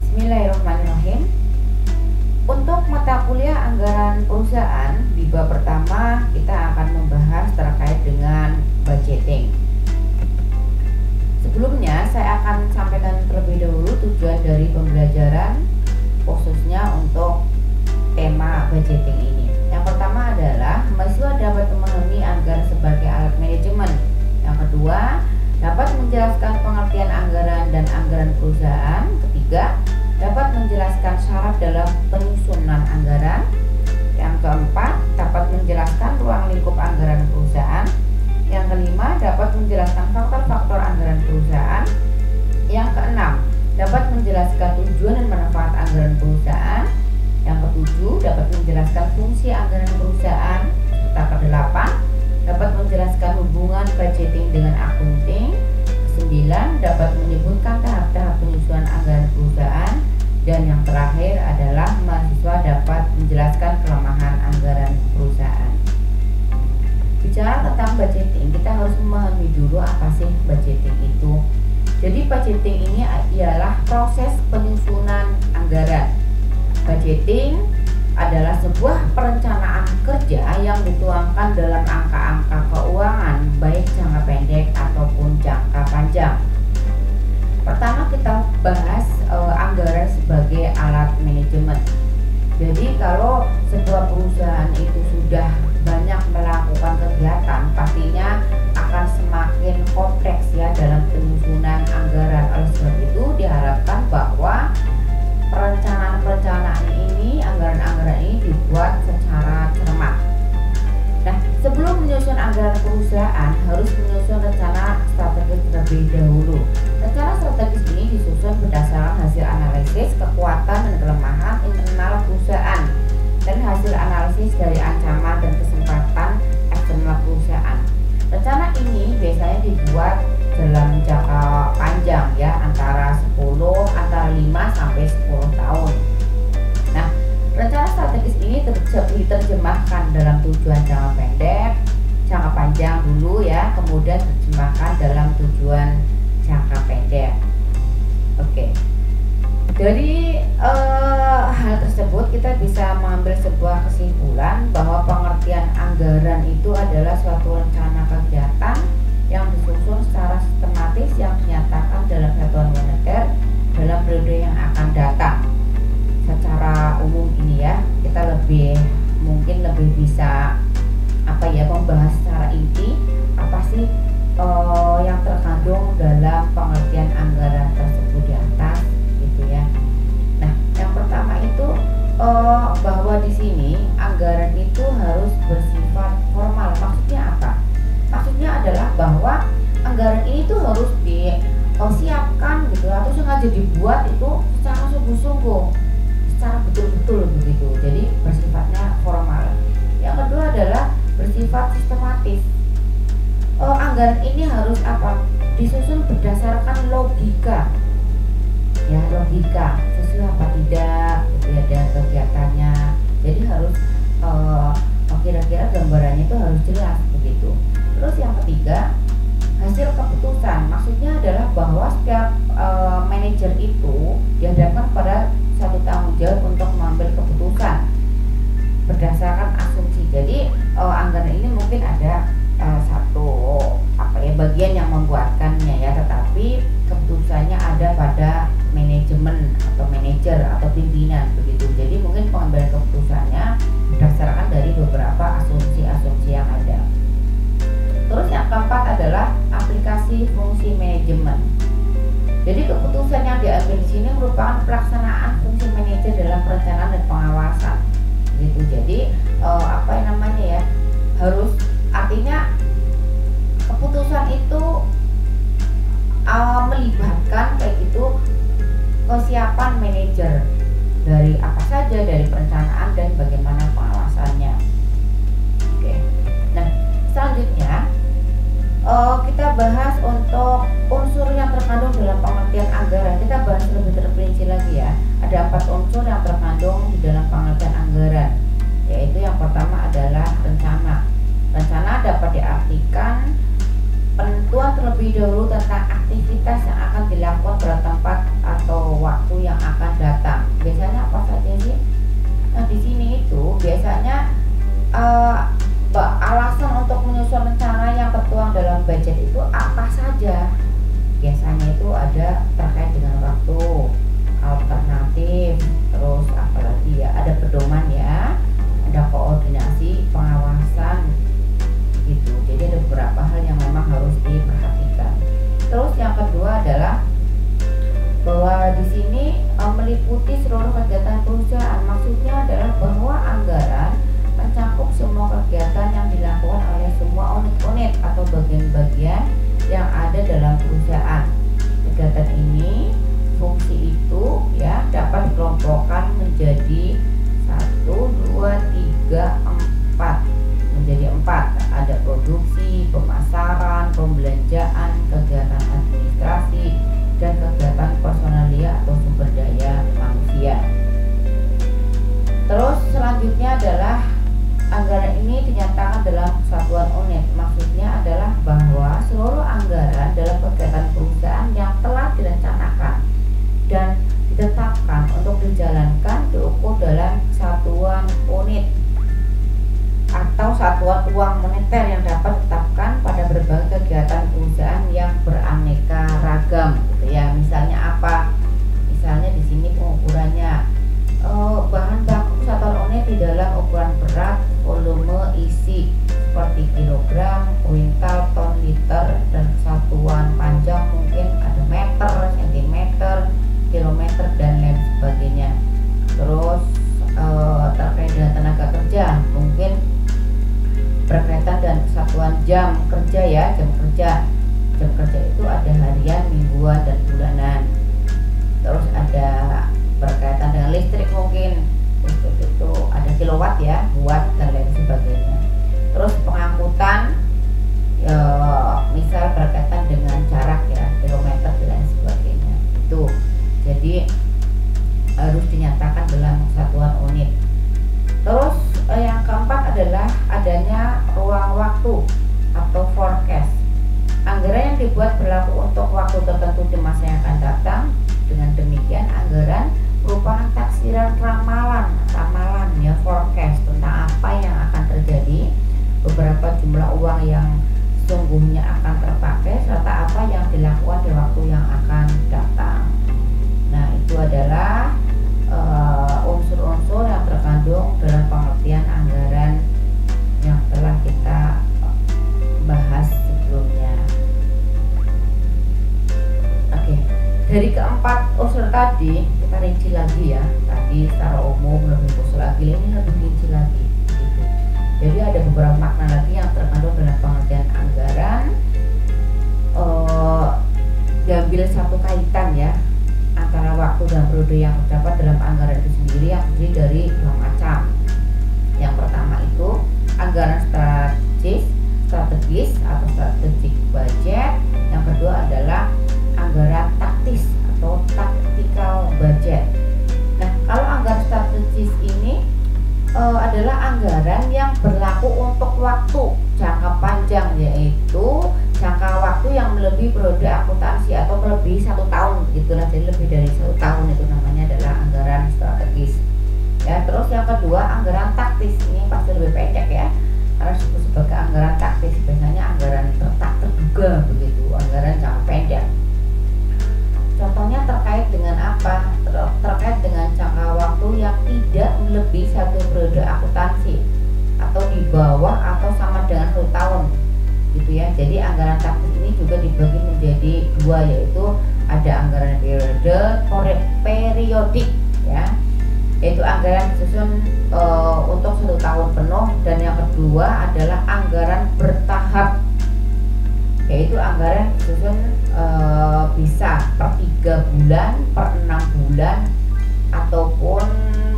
Bismillahirrahmanirrahim. Untuk mata kuliah anggaran perusahaan di bab pertama kita akan membahas terkait dengan budgeting. Sebelumnya saya akan sampaikan terlebih dahulu tujuan dari pembelajaran khususnya untuk tema budgeting ini. Yang pertama adalah mahasiswa dapat memahami anggaran sebagai alat manajemen. Yang kedua, dapat menjelaskan pengertian anggaran dan anggaran perusahaan. Ketiga, dapat menjelaskan syarat dalam penyusunan anggaran. Yang keempat, dapat menjelaskan ruang lingkup anggaran perusahaan. Yang kelima, dapat menjelaskan faktor-faktor anggaran perusahaan. Yang keenam, dapat menjelaskan tujuan dan manfaat anggaran perusahaan. Yang ketujuh, dapat menjelaskan fungsi anggaran perusahaan. Serta kedelapan, dapat menjelaskan hubungan budgeting dengan accounting. Kesembilan, dapat menyebutkan tahap-tahap penyusunan anggaran perusahaan. Dan yang terakhir adalah mahasiswa dapat menjelaskan kelemahan anggaran perusahaan. Bicara tentang budgeting, kita harus memahami dulu apa sih budgeting itu. Jadi budgeting ini ialah proses penyusunan anggaran. Budgeting adalah sebuah perencanaan kerja yang dituangkan dalam angka-angka keuangan baik jangka pendek ataupun jangka panjang. Pertama kita bahas anggaran sebagai alat manajemen. Jadi kalau sebuah perusahaan itu sudah banyak melakukan kegiatan, pastinya akan semakin kompleks ya dalam penyusunan anggaran. Oleh sebab itu diharapkan bahwa perencanaan ini, anggaran-anggaran ini dibuat secara cermat. Nah, sebelum menyusun anggaran perusahaan harus menyusun rencana strategis terlebih dahulu. Rencana strategis ini disusun berdasarkan hasil analisis kekuatan dan kelemahan internal perusahaan dan hasil analisis dari ancaman dan kesempatan eksternal perusahaan. Rencana ini biasanya dibuat dalam jangka panjang ya, antara 5 sampai 10 tahun. Nah, rencana strategis ini diterjemahkan dalam tujuan jangka pendek, jangka panjang dulu ya, kemudian diterjemahkan dalam tujuan jangka pendek. Oke. Dari hal tersebut kita bisa mengambil sebuah kesimpulan bahwa pengertian anggaran itu adalah suatu rencana kegiatan yang disusun secara sistematis yang dinyatakan dalam satuan moneter dalam periode yang akan datang. Secara umum ini ya, kita mungkin lebih bisa membahas secara inti apa sih yang terkandung dalam pengertian anggaran tersebut di atas gitu ya. Nah, yang pertama itu bahwa di sini anggaran itu harus bersifat formal. Maksudnya apa? Maksudnya adalah bahwa anggaran ini tuh harus disiapkan gitu atau sengaja dibuat itu secara sungguh-sungguh, secara betul-betul begitu. Jadi bersifatnya formal. Yang kedua adalah bersifat sistematis. Anggaran ini harus disusun berdasarkan logika ya, logika sesuai apa tidak gitu ya dengan kegiatannya. Jadi harus kira-kira gambarannya itu harus jelas begitu. Terus yang ketiga, hasil keputusan. Maksudnya adalah bahwa setiap manajer itu dihadapkan pada satu tanggung jawab untuk mengambil keputusan berdasarkan asumsi. Jadi anggaran ini mungkin ada satu bagian yang membuatkannya ya, tetapi keputusannya ada pada manajemen atau manajer atau pimpinan begitu. Jadi mungkin pengambilan keputusannya berdasarkan dari beberapa asumsi-asumsi yang ada. Terus yang keempat adalah aplikasi fungsi manajemen. Jadi keputusan yang diambil di sini merupakan pelaksanaan fungsi manajer dalam perencanaan dan pengawasan. Gitu. Jadi harus artinya keputusan itu melibatkan kayak gitu kesiapan manajer dari apa saja, dari perencanaan dan bagaimana pengawasannya. Oke. Nah, selanjutnya kita bahas untuk unsur yang terkandung dalam pengertian anggaran. Kita bahas lebih terperinci lagi ya. Ada 4 unsur yang terkandung di dalam pengertian anggaran, yaitu yang pertama adalah rencana. Rencana dapat diartikan penentuan terlebih dahulu tentang aktivitas yang akan dilakukan pada tempat atau waktu yang akan datang. Biasanya apa saja sih? Nah, di sini itu biasanya alasan untuk menyusun rencana yang tertuang dalam budget itu apa saja? Biasanya itu ada terkait dengan waktu, alternatif, terus apalagi ya, ada pedoman ya, ada koordinasi, pengawasan gitu. Jadi ada beberapa hal yang memang harus diperhatikan. Terus yang kedua adalah bahwa di sini meliputi seluruh kegiatan perusahaan. Maksudnya adalah bahwa anggaran mencakup semua kegiatan yang dilakukan oleh semua unit-unit atau bagian-bagian yang ada dalam perusahaan. Kegiatan ini, fungsi itu ya dapat dikelompokkan menjadi 1, 2, 3, 4. Menjadi 4. Ada produksi, pemasaran, pembelanjaan, kegiatan administrasi, dan kegiatan personalia atau sumber daya manusia. Terus selanjutnya adalah anggaran ini dinyatakan dalam satuan unit. Maksudnya adalah bahwa seluruh anggaran dalam kegiatan perusahaan yang telah direncanakan dan ditetapkan untuk dijalankan diukur dalam satuan unit atau satuan uang moneter yang dapat ditetapkan pada berbagai kegiatan perusahaan yang beraneka ragam gitu ya. Misalnya apa? Misalnya di sini pengukurannya bahan baku satuan unit di dalam ukuran berat, volume, isi seperti kilogram, kuintal, ton, liter, dan satuan panjang mungkin ada meter, sentimeter, kilometer, dan lain sebagainya. Terus terkait dengan tenaga kerja mungkin berkaitan dengan kesatuan jam kerja ya, jam kerja itu ada harian, mingguan, dan bulanan. Terus ada berkaitan dengan listrik, mungkin listrik itu ada kilowatt ya, watt, dan lain sebagainya. Terus pengangkutan misal berkaitan dengan jarak ya, kilometer, dan lain sebagainya. Itu jadi harus dinyatakan dalam satuan unit. Terus yang keempat adalah adanya ruang waktu atau forecast. Anggaran yang dibuat berlaku untuk waktu tertentu di masa yang akan datang. Dengan demikian anggaran merupakan taksiran ramalan ya, forecast tentang apa yang akan terjadi, beberapa jumlah uang yang sesungguhnya akan terpakai, serta apa yang dilakukan di waktu yang akan datang. Nah, itu adalah unsur-unsur yang terkandung dalam pengertian anggaran yang telah kita bahas sebelumnya. Oke, dari keempat unsur tadi kita rinci lagi ya. Tadi secara umum lebih khusus lagi, ini lebih rinci lagi gitu. Jadi ada beberapa makna lagi yang terkandung dalam pengertian anggaran. Diambil satu kaitan ya antara waktu dan periode yang terdapat dalam anggaran itu sendiri, yang terdiri dari dua macam. Yang pertama itu anggaran strategis atau strategic budget. Yang kedua adalah anggaran taktis atau tactical budget. Nah, kalau anggaran strategis ini adalah anggaran yang berlaku untuk waktu jangka panjang, yaitu jangka waktu yang melebihi periode akuntansi atau melebihi 1 tahun gitulah. Jadi lebih dari 1 tahun itu namanya adalah anggaran strategis ya. Terus yang kedua anggaran taktis, ini pasti lebih pendek ya, harus disebut sebagai anggaran taktis. Biasanya anggaran terduga begitu, anggaran jangka pendek. Contohnya terkait dengan apa? Terkait dengan jangka waktu yang tidak melebihi 1 periode akuntansi atau di bawah atau sama dengan 1 tahun gitu ya. Jadi anggaran taktis ini juga dibagi menjadi 2, yaitu ada anggaran periodik ya, yaitu anggaran disusun untuk 1 tahun penuh, dan yang kedua adalah anggaran bertahap, yaitu anggaran disusun bisa per 3 bulan, per 6 bulan, ataupun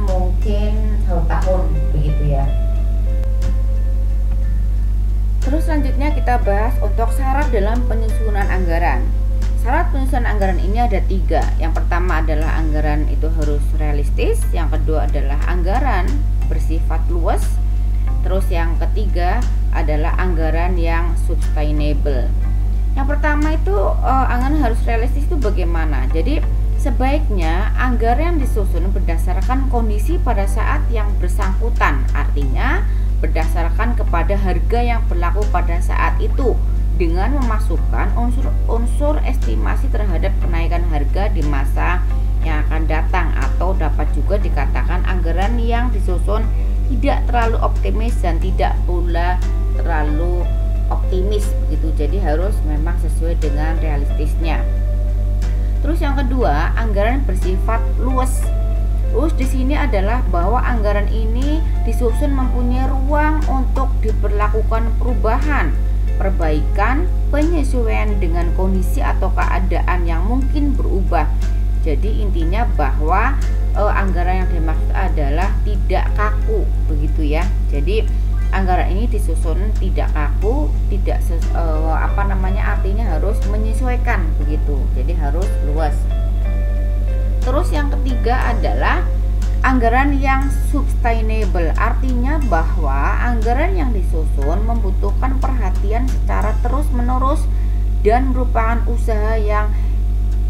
mungkin 1 tahun begitu ya. Terus selanjutnya kita bahas untuk syarat dalam penyusunan anggaran. Syarat penyusunan anggaran ini ada 3. Yang pertama adalah anggaran itu harus realistis. Yang kedua adalah anggaran bersifat luas. Terus yang ketiga adalah anggaran yang sustainable. Yang pertama itu anggaran harus realistis itu bagaimana? Jadi Sebaiknya anggaran disusun berdasarkan kondisi pada saat yang bersangkutan, artinya berdasarkan kepada harga yang berlaku pada saat itu, dengan memasukkan unsur estimasi terhadap kenaikan harga di masa yang akan datang, atau dapat juga dikatakan anggaran yang disusun tidak terlalu optimis dan tidak pula terlalu optimis begitu. Jadi harus memang sesuai dengan realistisnya. Terus yang kedua, anggaran bersifat luas. Luas di sini adalah bahwa anggaran ini disusun mempunyai ruang untuk diberlakukan perubahan, perbaikan, penyesuaian dengan kondisi atau keadaan yang mungkin berubah. Jadi intinya bahwa anggaran yang dimaksud adalah tidak kaku begitu ya. Jadi anggaran ini disusun tidak kaku, tidak artinya harus menyesuaikan begitu. Jadi harus luas. Terus yang ketiga adalah anggaran yang sustainable, artinya bahwa anggaran yang disusun membutuhkan perhatian secara terus-menerus dan merupakan usaha yang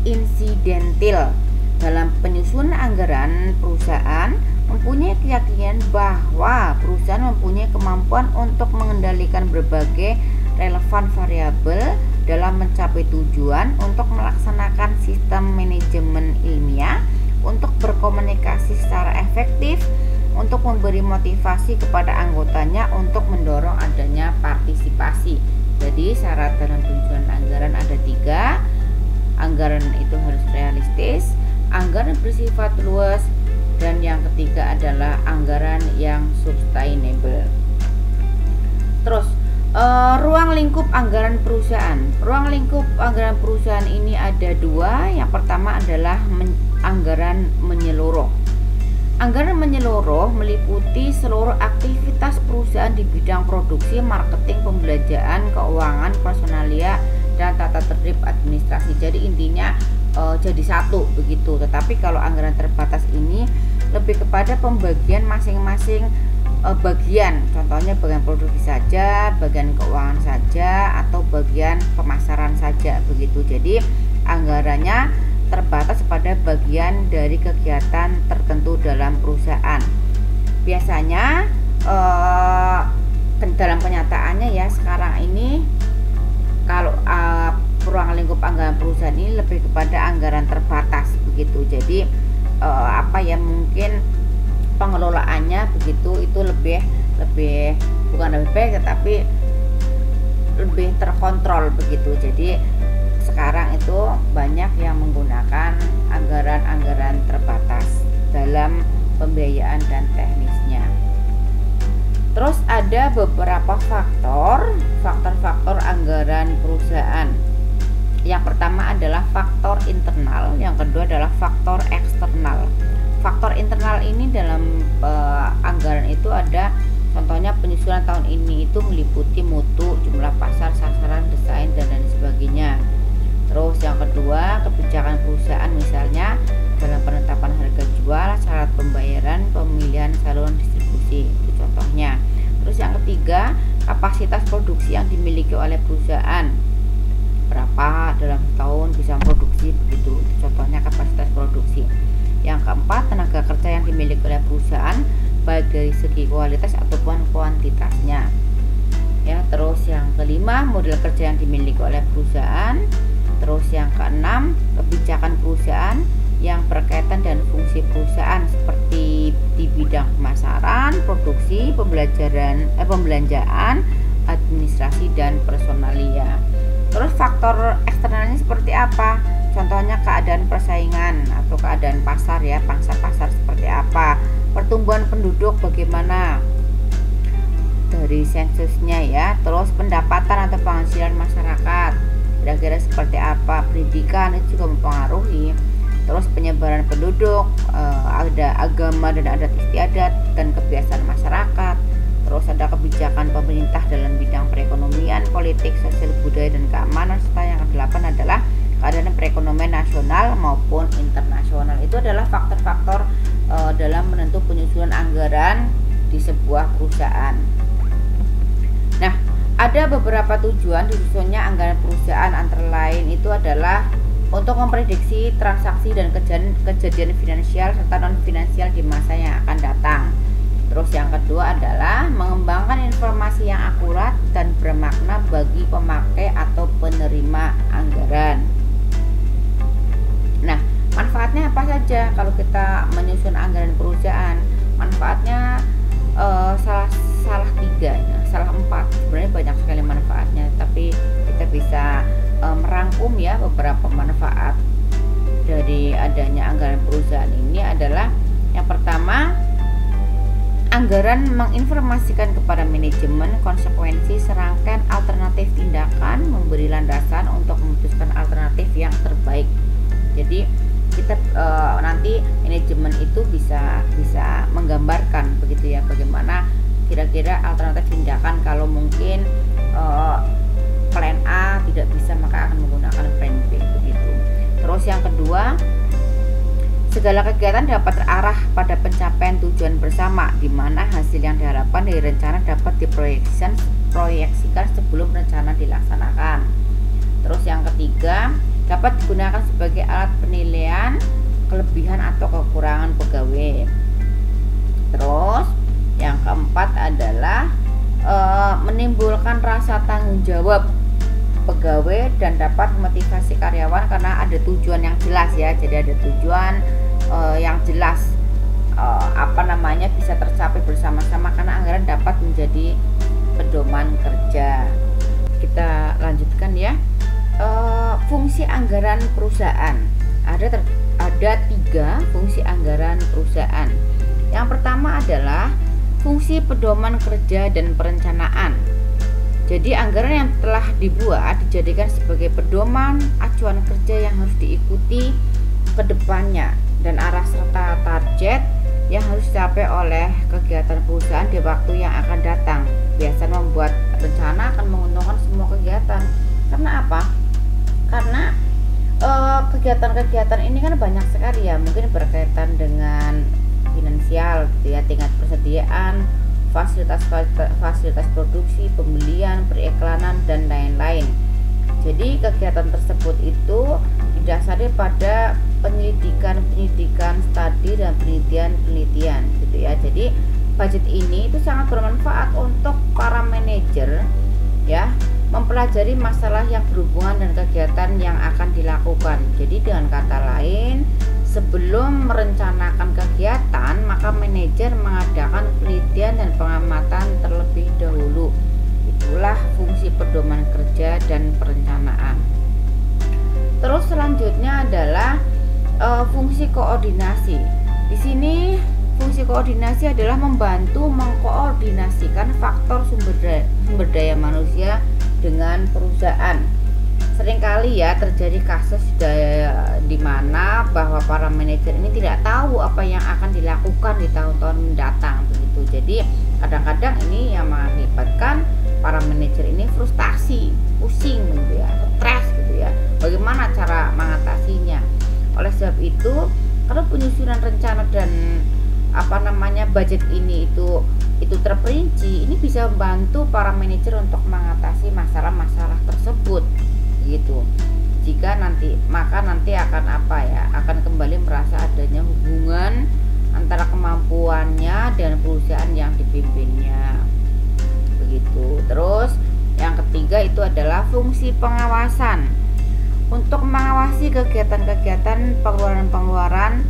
insidental. Dalam penyusunan anggaran, perusahaan mempunyai keyakinan bahwa perusahaan mempunyai kemampuan untuk mengendalikan berbagai relevan variabel dalam mencapai tujuan, untuk melaksanakan sistem manajemen ilmiah, untuk berkomunikasi secara efektif, untuk memberi motivasi kepada anggotanya, untuk mendorong adanya partisipasi. Jadi syarat dalam penyusunan anggaran ada 3. Anggaran itu harus realistis, anggaran bersifat luas, dan yang ketiga adalah anggaran yang sustainable. Terus ruang lingkup anggaran perusahaan. Ruang lingkup anggaran perusahaan ini ada 2. Yang pertama adalah anggaran menyeluruh. Anggaran menyeluruh meliputi seluruh aktivitas perusahaan di bidang produksi, marketing, pembelanjaan, keuangan, personalia, dan tata tertib administrasi. Jadi intinya jadi satu begitu. Tetapi kalau anggaran terbatas ini lebih kepada pembagian masing-masing bagian, contohnya bagian produksi saja, bagian keuangan saja, atau bagian pemasaran saja begitu. Jadi anggarannya terbatas pada bagian dari kegiatan tertentu dalam perusahaan. Biasanya dalam kenyataannya ya sekarang ini kalau ruang lingkup anggaran perusahaan ini lebih kepada anggaran terbatas begitu. Jadi mungkin pengelolaannya begitu itu lebih bukan lebih baik, tetapi lebih terkontrol begitu. Jadi sekarang itu banyak yang menggunakan anggaran-anggaran terbatas dalam pembiayaan dan teknisnya. Terus ada beberapa faktor anggaran perusahaan. Yang pertama adalah faktor internal, yang kedua adalah faktor eksternal. Faktor internal ini dalam anggaran itu ada contohnya penyusunan tahun ini itu meliputi mutu, jumlah pasar, sasaran, desain, dan lain sebagainya. Terus yang kedua, kebijakan perusahaan, misalnya dalam penetapan harga jual, syarat pembayaran, pemilihan saluran distribusi, itu contohnya. Terus yang ketiga, kapasitas produksi yang dimiliki oleh perusahaan, berapa dalam tahun bisa produksi begitu, itu contohnya kapasitas produksi. Yang keempat, tenaga kerja yang dimiliki oleh perusahaan baik dari segi kualitas ataupun kuantitasnya. Ya, terus yang kelima, model kerja yang dimiliki oleh perusahaan. Terus yang keenam, kebijakan perusahaan yang berkaitan dan fungsi perusahaan seperti di bidang pemasaran, produksi, pembelanjaan, administrasi, dan personalia. Terus faktor eksternalnya seperti apa? Contohnya keadaan persaingan atau keadaan pasar ya, pangsa pasar seperti apa, pertumbuhan penduduk bagaimana dari sensusnya ya, terus pendapatan atau penghasilan masyarakat kira-kira seperti apa, pendidikan itu juga mempengaruhi, terus penyebaran penduduk, ada agama dan adat istiadat dan kebiasaan masyarakat, terus ada kebijakan pemerintah dalam bidang perekonomian, politik, sosial, budaya, dan keamanan, serta yang kedelapan adalah keadaan perekonomian nasional maupun internasional. Itu adalah faktor-faktor dalam menentu penyusunan anggaran di sebuah perusahaan. Nah, ada beberapa tujuan disusunnya anggaran perusahaan, antara lain itu adalah untuk memprediksi transaksi dan kejadian finansial serta non finansial di masa yang akan datang. Terus yang kedua adalah mengembangkan informasi yang akurat dan bermakna bagi pemakai atau penerima anggaran. Nah, manfaatnya apa saja kalau kita menyusun anggaran perusahaan? Manfaatnya salah 3, salah 4. Sebenarnya banyak sekali manfaatnya, tapi kita bisa merangkum ya beberapa manfaat dari adanya anggaran perusahaan ini adalah yang pertama, anggaran menginformasikan kepada manajemen konsekuensi serangkaian alternatif tindakan, memberi landasan untuk memutuskan alternatif yang terbaik. Jadi kita nanti manajemen itu bisa menggambarkan begitu ya, bagaimana kira-kira alternatif tindakan kalau mungkin plan A tidak bisa, maka akan menggunakan plan B begitu. Terus yang kedua, segala kegiatan dapat terarah pada pencapaian tujuan bersama, di mana hasil yang diharapkan dari rencana dapat diproyeksikan sebelum rencana dilaksanakan. Terus yang ketiga, dapat digunakan sebagai alat penilaian kelebihan atau kekurangan pegawai. Terus yang keempat adalah menimbulkan rasa tanggung jawab pegawai dan dapat memotivasi karyawan karena ada tujuan yang jelas ya. Jadi ada tujuan yang jelas bisa tercapai bersama-sama karena anggaran dapat menjadi pedoman kerja. Kita lanjutkan ya. Fungsi anggaran perusahaan ada 3 fungsi anggaran perusahaan. Yang pertama adalah fungsi pedoman kerja dan perencanaan. Jadi anggaran yang telah dibuat dijadikan sebagai pedoman acuan kerja yang harus diikuti ke depannya dan arah serta target yang harus dicapai oleh kegiatan perusahaan di waktu yang akan datang. Biasanya membuat rencana akan menguntungkan semua kegiatan. Karena apa? Karena kegiatan-kegiatan ini kan banyak sekali ya, mungkin berkaitan dengan finansial gitu ya, tingkat persediaan, fasilitas produksi, pembelian, periklanan dan lain-lain. Jadi kegiatan tersebut itu didasari pada penyelidikan, studi dan penelitian gitu ya. Jadi budget ini itu sangat bermanfaat untuk para manajer ya, mempelajari masalah yang berhubungan dengan kegiatan yang akan dilakukan. Jadi dengan kata lain, sebelum merencanakan kegiatan, maka manajer mengadakan penelitian dan pengamatan terlebih dahulu. Itulah fungsi pedoman kerja dan perencanaan. Terus selanjutnya adalah fungsi koordinasi. Di sini fungsi koordinasi adalah membantu mengkoordinasikan faktor sumber daya manusia dengan perusahaan. Seringkali ya terjadi kasus di mana bahwa para manajer ini tidak tahu apa yang akan dilakukan di tahun-tahun mendatang begitu. Jadi kadang-kadang ini yang mengakibatkan para manajer ini frustasi, pusing gitu ya, stres gitu ya. Bagaimana cara mengatasinya? Oleh sebab itu, kalau penyusunan rencana dan budget ini itu terperinci, ini bisa membantu para manajer untuk mengatasi masalah-masalah tersebut gitu. Maka nanti akan akan kembali merasa adanya hubungan antara kemampuannya dan perusahaan yang dipimpinnya begitu. Terus yang ketiga itu adalah fungsi pengawasan. Untuk mengawasi kegiatan-kegiatan pengeluaran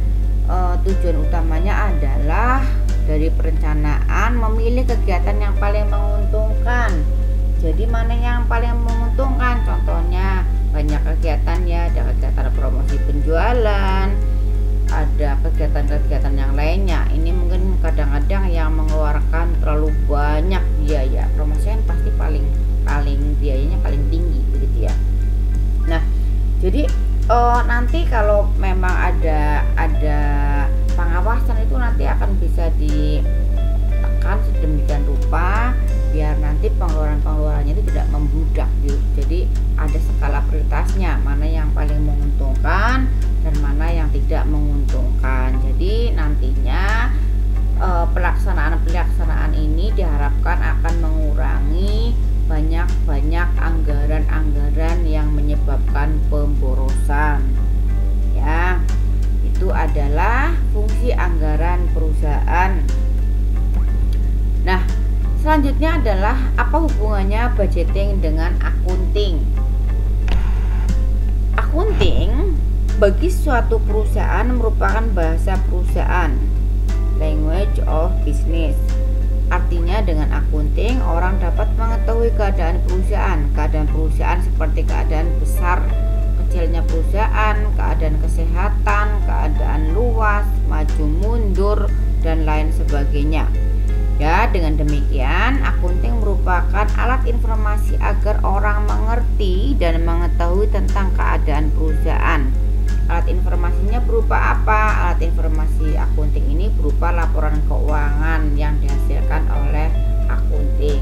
tujuan utamanya adalah dari perencanaan memilih kegiatan yang paling menguntungkan. Jadi mana yang paling menguntungkan? Contohnya banyak kegiatan ya, ada kegiatan promosi penjualan, ada kegiatan-kegiatan yang lainnya. Ini mungkin kadang-kadang yang mengeluarkan terlalu banyak biaya. Promosi kan pasti paling biayanya paling tinggi begitu ya. Nah, jadi nanti kalau memang ada pengawasan itu nanti akan bisa ditekan sedemikian rupa biar nanti pengeluarannya itu tidak membludak gitu. Jadi ada skala prioritasnya, mana yang paling menguntungkan dan mana yang tidak menguntungkan. Jadi nantinya pelaksanaan ini diharapkan akan mengurangi banyak anggaran-anggaran yang menyebabkan pemborosan. Ya, itu adalah fungsi anggaran perusahaan. Nah, selanjutnya adalah apa hubungannya budgeting dengan accounting? Accounting bagi suatu perusahaan merupakan bahasa perusahaan, language of business. Artinya dengan accounting orang dapat mengetahui keadaan perusahaan seperti keadaan besar kecilnya perusahaan, keadaan kesehatan, keadaan luas, maju mundur, dan lain sebagainya. Ya, dengan demikian accounting merupakan alat informasi agar orang mengerti dan mengetahui tentang keadaan perusahaan. Alat informasinya berupa apa? Alat informasi accounting ini berupa laporan keuangan yang dihasilkan oleh accounting.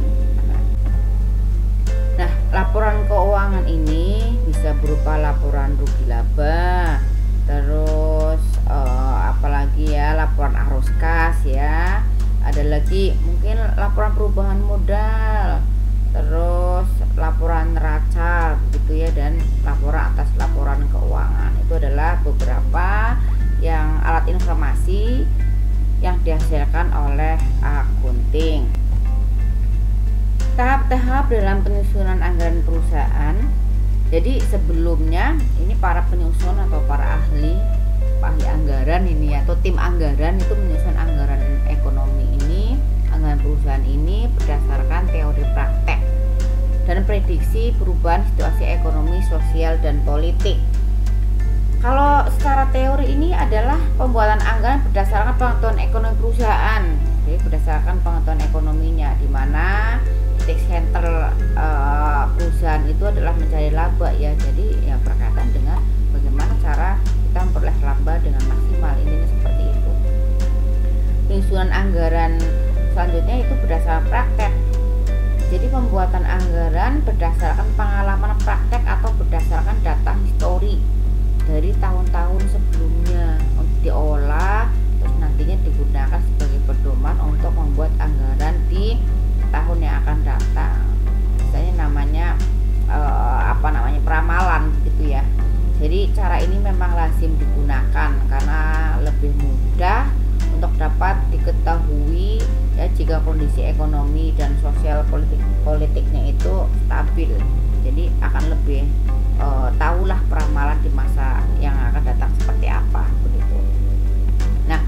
Nah, laporan keuangan ini bisa berupa laporan rugi laba, terus apalagi ya, laporan arus kas ya. Ada lagi mungkin laporan perubahan modal, terus laporan neraca gitu ya, dan laporan atas laporan keuangan. Itu adalah beberapa yang alat informasi yang dihasilkan oleh accounting. Tahap-tahap dalam penyusunan anggaran perusahaan. Jadi sebelumnya ini para penyusun atau para ahli anggaran ini atau tim anggaran itu menyusun anggaran ekonomi ini, anggaran perusahaan ini berdasarkan teori praktek dan prediksi perubahan situasi ekonomi, sosial, dan politik. Kalau secara teori ini adalah pembuatan anggaran berdasarkan pengetahuan ekonomi perusahaan. Jadi berdasarkan pengetahuan ekonominya, di mana titik center perusahaan itu adalah mencari laba ya. Jadi ya berkaitan dengan bagaimana cara kita memperoleh laba dengan maksimal, ini seperti itu. Penyusunan anggaran selanjutnya itu berdasarkan praktek. Jadi pembuatan anggaran berdasarkan pengalaman praktek atau berdasarkan data histori dari tahun-tahun sebelumnya untuk diolah, terus nantinya digunakan sebagai pedoman untuk membuat anggaran di tahun yang akan datang. Misalnya namanya peramalan gitu ya. Jadi cara ini memang lazim digunakan karena lebih mudah untuk dapat diketahui ya jika kondisi ekonomi dan sosial politiknya itu stabil. Jadi akan lebih tahulah peramalan di masa yang akan datang seperti apa begitu. Nah,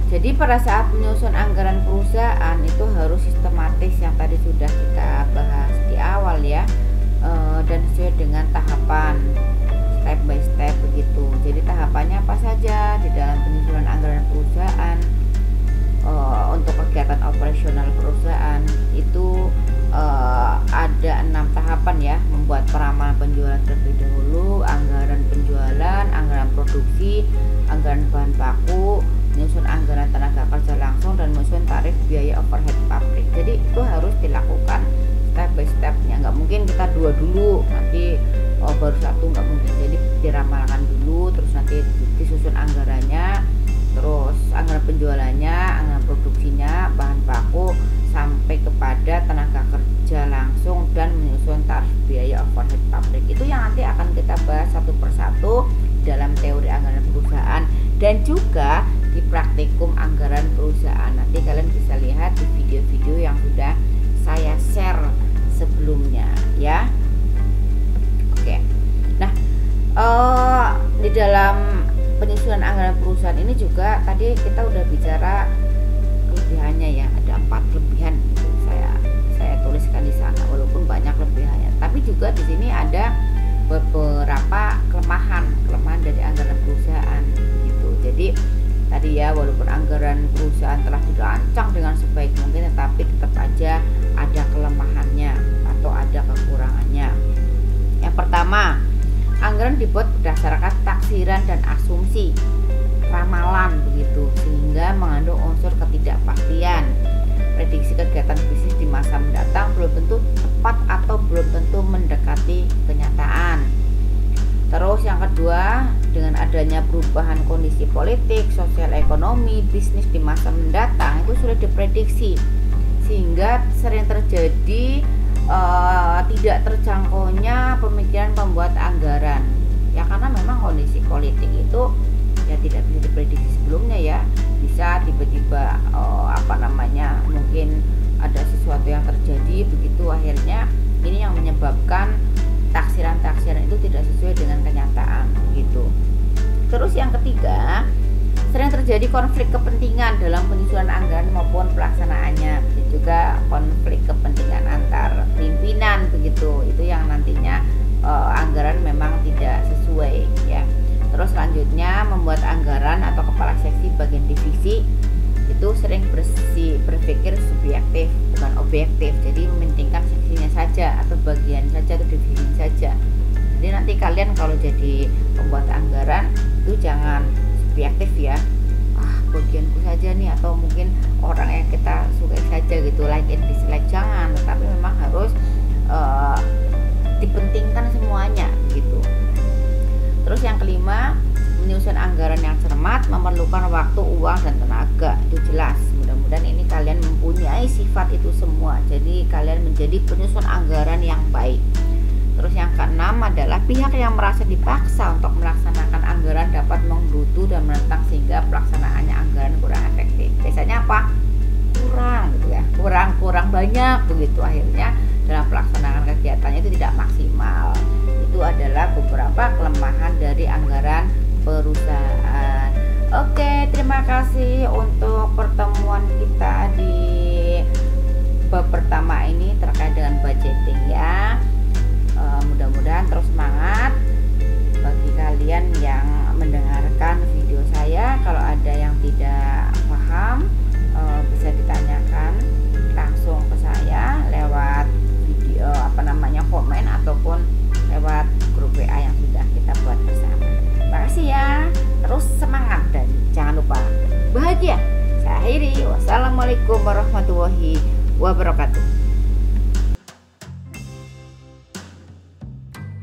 jadi pada saat menyusun anggaran perusahaan itu harus sistematis yang tadi sudah kita bahas di awal ya, dan sesuai dengan tahapan step by step begitu. Jadi tahapannya apa saja di dalam penyusunan anggaran perusahaan. Untuk kegiatan operasional perusahaan itu ada 6 tahapan ya. Membuat peramalan penjualan terlebih dahulu, anggaran penjualan, anggaran produksi, anggaran bahan baku, menyusun anggaran tenaga kerja langsung, dan menyusun tarif biaya overhead pabrik. Jadi itu harus dilakukan step by stepnya. Nggak mungkin kita dua dulu nanti baru satu, nggak mungkin. Jadi diramalkan dulu, terus nanti disusun anggarannya, terus anggaran penjualannya, anggaran produksinya, bahan baku, sampai kepada tenaga kerja langsung, dan menyusun tarif biaya overhead pabrik. Itu yang nanti akan kita bahas satu persatu dalam teori anggaran perusahaan dan juga di praktikum anggaran perusahaan. Nanti kalian bisa lihat di video-video yang sudah saya share sebelumnya ya. Oke. Nah, di dalam penyusunan anggaran perusahaan ini juga tadi kita udah bicara kelebihannya ya, ada 4 kelebihan gitu. Saya tuliskan di sana walaupun banyak kelebihannya, tapi juga di sini ada beberapa kelemahan dari anggaran perusahaan gitu. Jadi tadi ya, walaupun anggaran perusahaan telah dirancang dengan sebaik mungkin, tetapi tetap aja ada kelemahannya atau ada kekurangannya. Yang pertama, anggaran dibuat berdasarkan taksiran dan asumsi, ramalan begitu, sehingga mengandung unsur ketidakpastian. Prediksi kegiatan bisnis di masa mendatang belum tentu tepat atau belum tentu mendekati kenyataan. Terus yang kedua, dengan adanya perubahan kondisi politik, sosial, ekonomi, bisnis di masa mendatang itu sudah diprediksi, sehingga sering terjadi tidak terjangkaunya pemikiran pembuat anggaran ya, karena memang kondisi politik itu ya tidak bisa diprediksi sebelumnya ya, bisa tiba-tiba mungkin ada sesuatu yang terjadi begitu, akhirnya ini yang menyebabkan taksiran-taksiran itu tidak sesuai dengan kenyataan gitu. Terus yang ketiga, sering terjadi konflik kepentingan dalam penyusunan anggaran maupun pelaksanaannya, juga konflik kepentingan antar pimpinan begitu, itu yang nantinya anggaran memang tidak sesuai ya. Terus selanjutnya, membuat anggaran atau kepala seksi bagian divisi itu sering berpikir subjektif bukan objektif, jadi mementingkan seksinya saja atau bagian saja atau divisi saja. Jadi nanti kalian kalau jadi pembuat anggaran itu jangan subjektif ya, bagianku saja nih, atau mungkin orang yang kita sukai saja gitu, like and dislike, jangan, tetapi memang harus dipentingkan semuanya gitu. Terus yang kelima, menyusun anggaran yang cermat memerlukan waktu, uang, dan tenaga, itu jelas. Mudah-mudahan ini kalian mempunyai sifat itu semua, jadi kalian menjadi penyusun anggaran yang baik. Terus yang keenam adalah pihak yang merasa dipaksa untuk melaksanakan anggaran dapat menggerutu dan menentang sehingga pelaksanaannya anggaran kurang efektif. Biasanya apa? Kurang gitu ya, kurang banyak begitu, akhirnya dalam pelaksanaan kegiatannya itu tidak maksimal. Itu adalah beberapa kelemahan dari anggaran perusahaan. Oke, terima kasih untuk pertemuan kita di bab pertama ini terkait dengan budgeting ya. Mudah-mudahan terus semangat. Bagi kalian yang mendengarkan video saya, kalau ada yang tidak paham bisa ditanyakan langsung ke saya lewat video komen ataupun lewat grup WA yang sudah kita buat bersama. Terima kasih ya, terus semangat dan jangan lupa bahagia. Saya akhiri, wassalamualaikum warahmatullahi wabarakatuh.